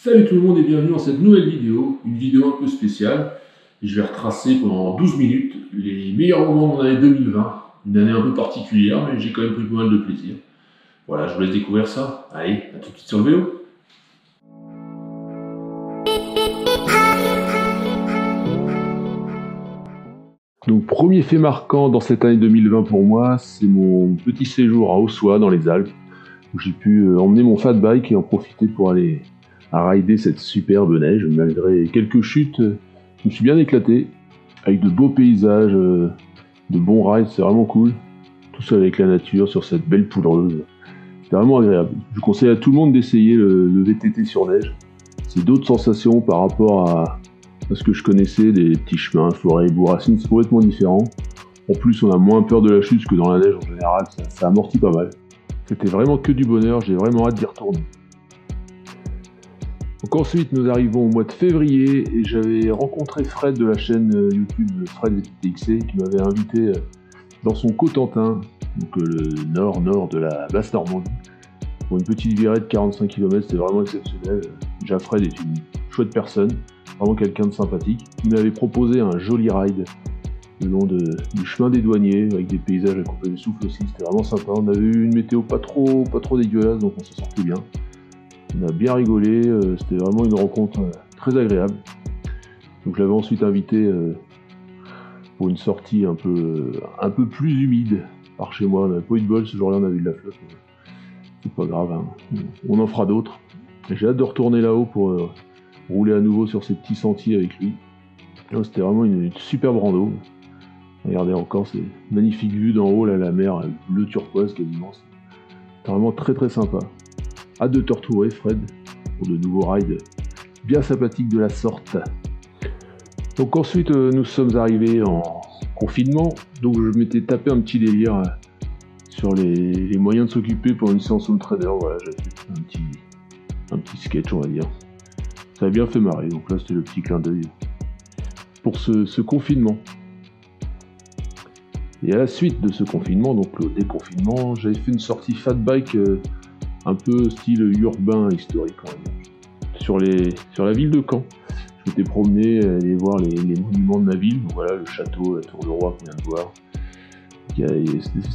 Salut tout le monde et bienvenue dans cette nouvelle vidéo, une vidéo un peu spéciale. Je vais retracer pendant 12 minutes les meilleurs moments de l'année 2020, une année un peu particulière mais j'ai quand même pris pas mal de plaisir. Voilà, je vous laisse découvrir ça. Allez, à tout de suite sur le vélo. Donc premier fait marquant dans cette année 2020 pour moi, c'est mon petit séjour à Ossois dans les Alpes, où j'ai pu emmener mon fat bike et en profiter pour aller à rider cette superbe neige. Malgré quelques chutes, je me suis bien éclaté, avec de beaux paysages, de bons rides, c'est vraiment cool. Tout ça avec la nature sur cette belle poudreuse. C'est vraiment agréable. Je conseille à tout le monde d'essayer le VTT sur neige. C'est d'autres sensations par rapport à ce que je connaissais, des petits chemins, forêts, bourrasines, c'est complètement différent. En plus, on a moins peur de la chute que dans la neige en général, ça amortit pas mal. C'était vraiment que du bonheur, j'ai vraiment hâte d'y retourner. Donc ensuite, nous arrivons au mois de février et j'avais rencontré Fred de la chaîne YouTube Fred VTTXC qui m'avait invité dans son Cotentin, donc le nord de la Basse-Normandie, pour une petite virée de 45 km, c'était vraiment exceptionnel. Déjà Fred est une chouette personne, vraiment quelqu'un de sympathique. Il m'avait proposé un joli ride le long du chemin des douaniers, avec des paysages à couper le souffle aussi, c'était vraiment sympa. On avait eu une météo pas trop dégueulasse, donc on s'en sortait bien. On a bien rigolé, c'était vraiment une rencontre très agréable. Donc je l'avais ensuite invité pour une sortie un peu plus humide par chez moi. On n'avait pas eu de bol, ce jour-là on a eu de la flotte. C'est pas grave, hein. On en fera d'autres. J'ai hâte de retourner là-haut pour rouler à nouveau sur ces petits sentiers avec lui. C'était vraiment une superbe rando. Regardez encore ces magnifiques vues d'en haut, là, la mer bleu turquoise quasiment. C'était vraiment très sympa. Hâte de te retrouver Fred pour de nouveaux rides bien sympathiques de la sorte. Donc ensuite nous sommes arrivés en confinement, donc je m'étais tapé un petit délire sur les moyens de s'occuper pour une séance home trainer. Voilà, j'avais fait un petit sketch, on va dire. Ça a bien fait marrer, donc là c'était le petit clin d'œil pour ce confinement. Et à la suite de ce confinement, donc le déconfinement, j'avais fait une sortie fat bike un peu style urbain historique, on va dire, sur la ville de Caen. Je m'étais promené, aller voir les monuments de ma ville, donc voilà, le château, la tour de roi qu'on vient de voir.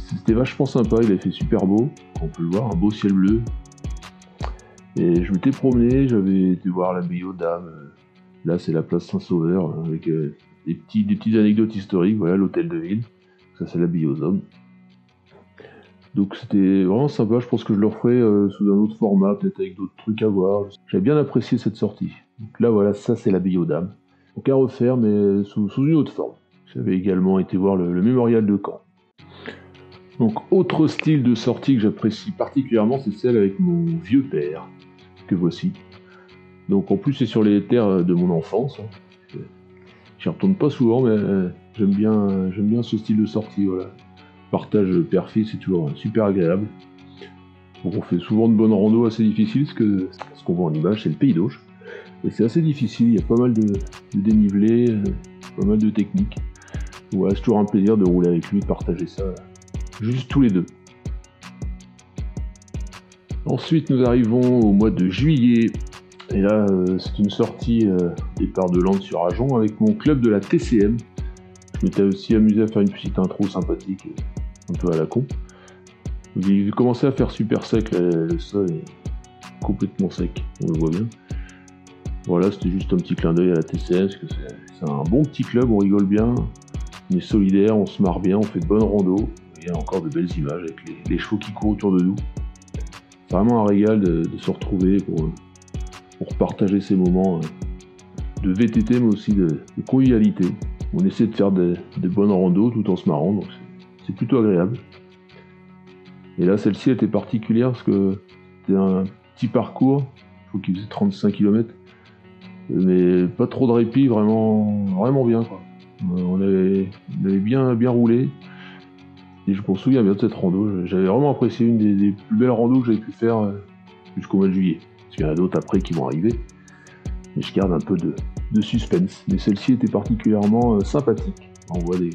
C'était vachement sympa, il avait fait super beau, on peut le voir, un beau ciel bleu. Et je m'étais promené, j'avais été voir l'abbaye aux Dames, là c'est la place Saint-Sauveur, avec des petites anecdotes historiques, voilà l'hôtel de ville, ça c'est l'abbaye aux Hommes. Donc c'était vraiment sympa, je pense que je le referai sous un autre format, peut-être avec d'autres trucs à voir. J'avais bien apprécié cette sortie. Donc là voilà, ça c'est l'abbaye aux Dames. Donc à refaire, mais sous une autre forme. J'avais également été voir le mémorial de Caen. Donc autre style de sortie que j'apprécie particulièrement, c'est celle avec mon vieux père, que voici. Donc en plus c'est sur les terres de mon enfance. J'y retourne pas souvent, mais j'aime bien ce style de sortie, voilà. Partage père-fils, c'est toujours super agréable. Donc on fait souvent de bonnes randos assez difficiles, ce qu'on voit en image, c'est le Pays d'Auge. Et c'est assez difficile, il y a pas mal de dénivelé, pas mal de techniques. Voilà, c'est toujours un plaisir de rouler avec lui, de partager ça, juste tous les deux. Ensuite nous arrivons au mois de juillet, et là c'est une sortie départ de Landes sur Ajon avec mon club de la TCM. Je m'étais aussi amusé à faire une petite intro sympathique, un peu à la con. J'ai commencé à faire super sec, le sol est complètement sec, on le voit bien. Voilà, c'était juste un petit clin d'œil à la TCM, parce que c'est un bon petit club, on rigole bien, on est solidaire, on se marre bien, on fait de bonnes randos, il y a encore de belles images avec les chevaux qui courent autour de nous. C'est vraiment un régal de se retrouver pour partager ces moments de VTT, mais aussi de convivialité. On essaie de faire de bonnes randos tout en se marrant, donc c'est plutôt agréable. Et là, celle-ci était particulière parce que c'était un petit parcours, je crois qu'il faisait 35 km, mais pas trop de répit, vraiment bien, quoi. On avait bien roulé, et je me souviens bien de cette rando. J'avais vraiment apprécié, une des plus belles randos que j'avais pu faire jusqu'au mois de juillet. Parce qu'il y en a d'autres après qui vont arriver, mais je garde un peu de suspense. Mais celle-ci était particulièrement sympathique. On voit des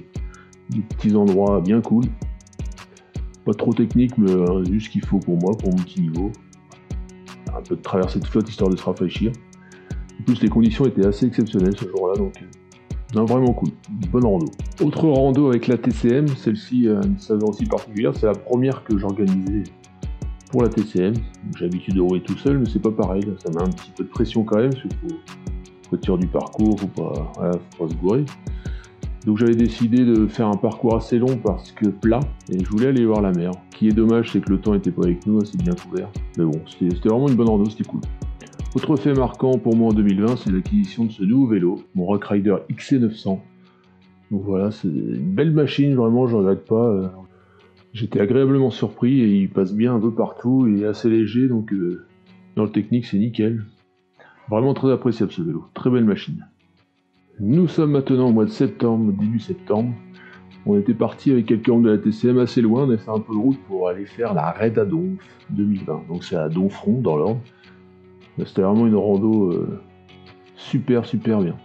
petits endroits bien cool. Pas trop technique, mais juste ce qu'il faut pour moi, pour mon petit niveau. un peu de traversée de flotte histoire de se rafraîchir. En plus, les conditions étaient assez exceptionnelles ce jour-là, donc non, vraiment cool. Bonne rando. Autre rando avec la TCM, celle-ci a une saveur aussi particulière. C'est la première que j'organisais pour la TCM. J'ai l'habitude de rouler tout seul, mais c'est pas pareil. Là. Ça met un petit peu de pression quand même, parce qu'il faut tirer du parcours, faut pas se gourer. Donc j'avais décidé de faire un parcours assez long parce que plat, et je voulais aller voir la mer. Ce qui est dommage, c'est que le temps était pas avec nous, assez bien couvert. Mais bon, c'était vraiment une bonne rando, c'était cool. Autre fait marquant pour moi en 2020, c'est l'acquisition de ce nouveau vélo, mon Rock Rider XC900. Donc voilà, c'est une belle machine, vraiment, je regrette pas. J'étais agréablement surpris et il passe bien un peu partout, il est assez léger, donc dans le technique c'est nickel. Vraiment très appréciable ce vélo, très belle machine. Nous sommes maintenant au mois de septembre, début septembre. On était parti avec quelques membres de la TCM assez loin, on a fait un peu de route pour aller faire la Raid à Donf 2020. Donc c'est à Donfront dans l'Orne. C'était vraiment une rando super bien.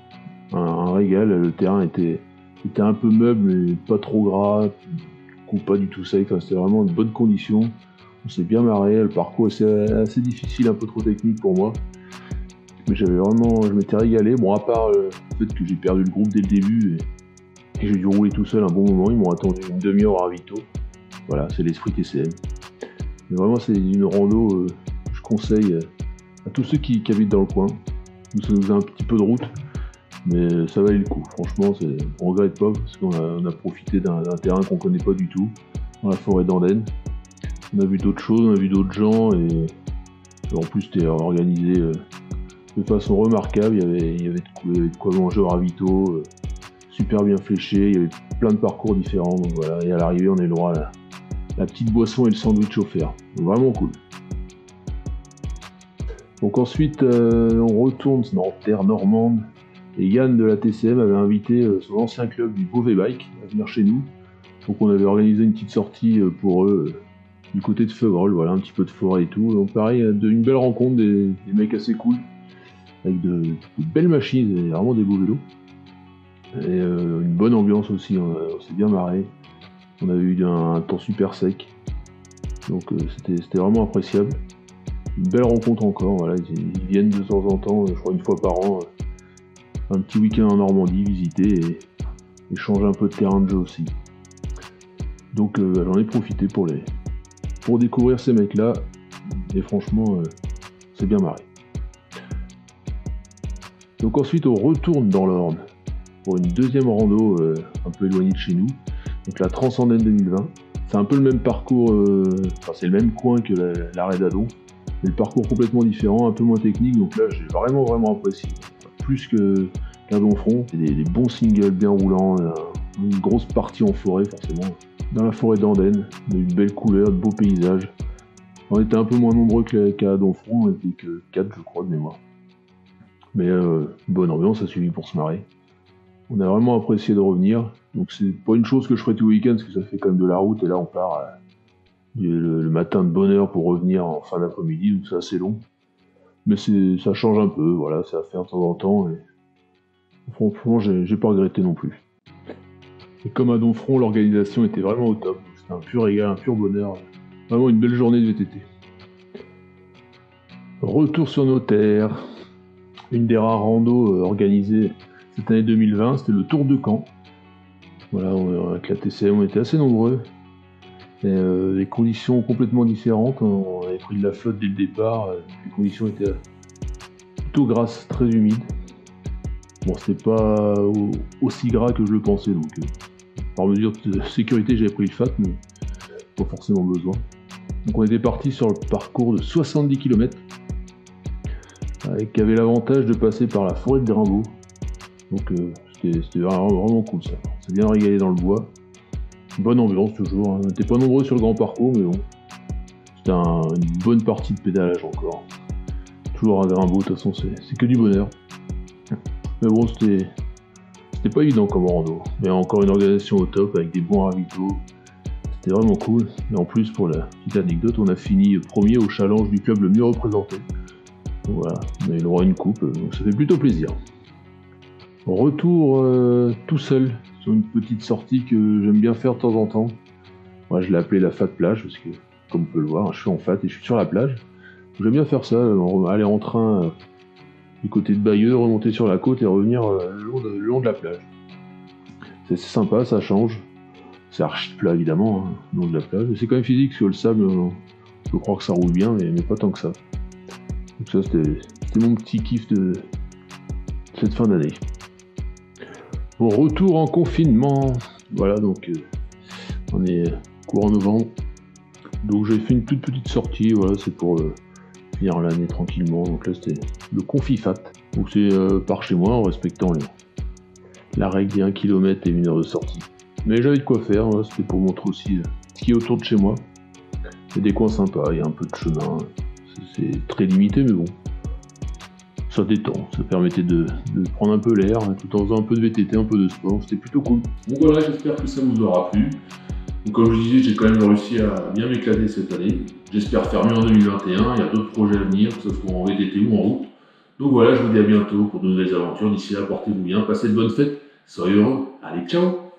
Un régal, le terrain était un peu meuble mais pas trop gras, pas du tout sec, c'était vraiment de bonnes conditions. On s'est bien marré, le parcours est assez difficile, un peu trop technique pour moi. Mais je m'étais régalé. Bon, à part le fait que j'ai perdu le groupe dès le début et j'ai dû rouler tout seul un bon moment, ils m'ont attendu une demi-heure à Ravito. Voilà, c'est l'esprit TCM. Mais vraiment, c'est une rando que je conseille à tous ceux qui habitent dans le coin. Nous, ça nous faisait un petit peu de route, mais ça valait le coup. Franchement, on regrette pas parce qu'on a profité d'un terrain qu'on connaît pas du tout, dans la forêt d'Andenne. On a vu d'autres choses, on a vu d'autres gens et en plus c'était organisé de façon remarquable. Il y avait de quoi manger au ravito, super bien fléché, il y avait plein de parcours différents. Donc voilà, et à l'arrivée on est le droit à la petite boisson et le sandwich offert. Donc vraiment cool. Donc ensuite on retourne en terre normande et Yann de la TCM avait invité son ancien club du Beauvais Bike à venir chez nous. Donc on avait organisé une petite sortie pour eux du côté de Feugerolles, voilà, un petit peu de forêt et tout. Donc pareil, une belle rencontre, des mecs assez cool, avec de belles machines et vraiment des beaux vélos. Et une bonne ambiance aussi, on s'est bien marré. On a eu un temps super sec, donc c'était vraiment appréciable. Une belle rencontre encore, voilà, ils viennent de temps en temps, je crois une fois par an, un petit week-end en Normandie, visiter et changer un peu de terrain de jeu aussi. Donc j'en ai profité pour découvrir ces mecs-là, et franchement, c'est bien marré. Donc ensuite, on retourne dans l'Orne pour une deuxième rando un peu éloignée de chez nous, donc la Transandenne 2020. C'est un peu le même parcours, c'est le même coin que la Raid à Donf, mais le parcours complètement différent, un peu moins technique, donc là j'ai vraiment apprécié. Plus qu'à Donfront, c'est des bons singles bien roulants, une grosse partie en forêt forcément. Dans la forêt d'Andenne, on a eu de belles couleurs, de beaux paysages. On était un peu moins nombreux qu'à Donfront, on était que 4 je crois de mémoire. Mais bonne ambiance, ça suffit pour se marrer. On a vraiment apprécié de revenir. Donc c'est pas une chose que je ferai tout le week-end parce que ça fait quand même de la route et là on part le matin de bonne heure pour revenir en fin d'après-midi, donc c'est assez long. Mais ça change un peu, voilà, c'est à faire de temps en temps et franchement j'ai pas regretté non plus. Et comme à Donfront, l'organisation était vraiment au top. C'était un pur régal, un pur bonheur. Vraiment une belle journée de VTT. Retour sur nos terres. Une des rares randos organisées cette année 2020, c'était le Tour de Caen. Voilà, avec la TCM, on était assez nombreux. Et, les conditions complètement différentes. On avait pris de la flotte dès le départ. Les conditions étaient plutôt grasses, très humides. Bon, c'était pas aussi gras que je le pensais, donc par mesure de sécurité, j'avais pris le FAT, mais pas forcément besoin. Donc on était parti sur le parcours de 70 km, qui avait l'avantage de passer par la forêt de Grimbaud. Donc c'était vraiment cool ça. On s'est bien régalé dans le bois. Bonne ambiance toujours. On n'était pas nombreux sur le grand parcours, mais bon. C'était une bonne partie de pédalage encore. Toujours à Grimbaud, de toute façon c'est que du bonheur. Mais bon, c'était pas évident comme rando. Mais encore une organisation au top avec des bons ravitaux. C'était vraiment cool. Et en plus, pour la petite anecdote, on a fini premier au challenge du club le mieux représenté. Donc voilà, on a eu le droit à une coupe, donc ça fait plutôt plaisir. Retour tout seul sur une petite sortie que j'aime bien faire de temps en temps. Moi, je l'ai appelée la Fat Plage parce que, comme on peut le voir, je suis en fat et je suis sur la plage. J'aime bien faire ça, aller en train du côté de Bayeux, remonter sur la côte et revenir le long de la plage. C'est sympa, ça change. C'est archi plat évidemment, hein, le long de la plage. C'est quand même physique parce que le sable, je crois que ça roule bien, mais pas tant que ça. Donc ça, c'était mon petit kiff de cette fin d'année. Bon, retour en confinement. Voilà, donc on est courant novembre. Donc j'ai fait une toute petite sortie, voilà, c'est pour finir l'année tranquillement. Donc là, c'était le Confifat. Donc c'est par chez moi, en respectant la règle des 1 km et 1 heure de sortie. Mais j'avais de quoi faire, hein, c'était pour montrer aussi ce qui est autour de chez moi. Il y a des coins sympas, il y a un peu de chemin. C'est très limité, mais bon. Ça détend, ça permettait de prendre un peu l'air, hein, tout en faisant un peu de VTT, un peu de sport, c'était plutôt cool. Donc voilà, j'espère que ça vous aura plu. Donc comme je disais, j'ai quand même réussi à bien m'éclater cette année. J'espère faire mieux en 2021, il y a d'autres projets à venir, que ce soit en VTT ou en route. Donc voilà, je vous dis à bientôt pour de nouvelles aventures. D'ici là, portez-vous bien, passez de bonnes fêtes, soyez heureux. Allez, ciao!